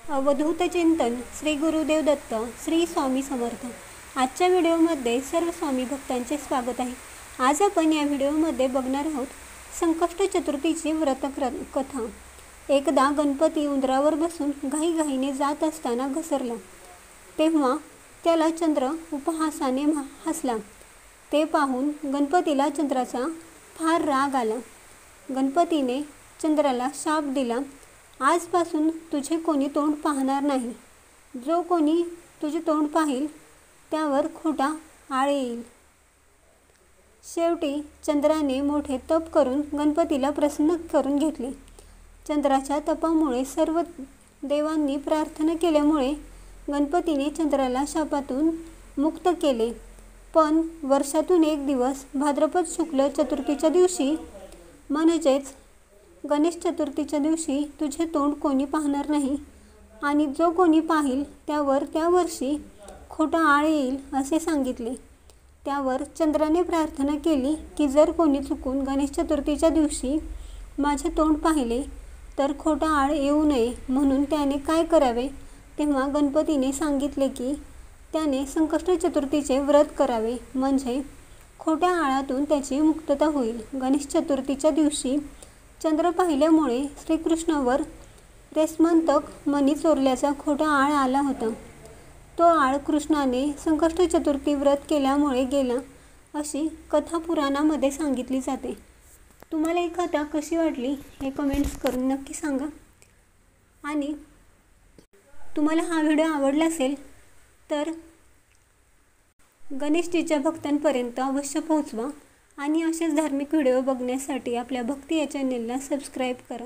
अवधूत चिंतन श्री गुरुदेव दत्त श्री स्वामी समर्थ। आजच्या व्हिडिओमध्ये सर्व स्वामी भक्तांचे स्वागत आहे। आज आपण या व्हिडिओमध्ये बघणार आहोत संकष्ट चतुर्थीची व्रत कथा। एकदा गणपती उंदरावर बसून घाईघाईने जात असताना घसरला, तेव्हा त्याला चंद्र उपहासाने हसला। ते पाहून गणपतीला चंद्राचा फार राग आला। गणपतीने चंद्राला शाप दिला, आजपासून तुझे कोणी तोंड पाहणार नाही। जो कोणी तुझे तोंड पाहिल त्यावर खोटा आळ येईल। शेवटी चंद्राने मोठे तप करून गणपतीला प्रसन्न करून घेतले। चंद्राच्या तपामुळे सर्व देवांनी प्रार्थना केल्यामुळे गणपतीने चंद्राला शापातून मुक्त केले। पण वर्षातून एक दिवस भाद्रपद शुक्ल चतुर्थीच्या दिवशी म्हणजेच गणेश चतुर्थीच्या दिवशी तुझे तोंड कोणी पाहणार नाही आणि जो कोणी पाहिल त्यावर त्या वर्षी खोटा आळ येईल असे सांगितले। त्यावर चंद्राने प्रार्थना केली की जर कोणी चुकून गणेश चतुर्थीच्या दिवशी माझे तोंड पाहिले तर खोटा आळ येऊ नये, म्हणून त्याने काय करावे। तेव्हा गणपतीने सांगितले की त्याने संकष्ट चतुर्थीचे व्रत करावे, म्हणजे खोट्या आळातून त्याची मुक्तता होईल। गणेश चतुर्थीच्या दिवशी चंद्र पाहिल्यामुळे श्रीकृष्णावर रेस्मंतक मणी चोरल्याचा खोटा आळ आला होता। तो आळ कृष्णाने संकष्ट चतुर्थी व्रत केल्यामुळे गेला, अशी कथा पुराणामध्ये सांगितली जाते। तुम्हाला ही कथा कशी वाटली हे कमेंट्स करून नक्की सांगा। आणि तुम्हाला हा व्हिडिओ आवडला असेल तर गणेशजीच्या भक्तांपर्यंत अवश्य पोहोचवा आणि असेच धार्मिक व्हिडिओ बघण्यासाठी आपल्या भक्ती या चॅनेलला सबस्क्राईब करा।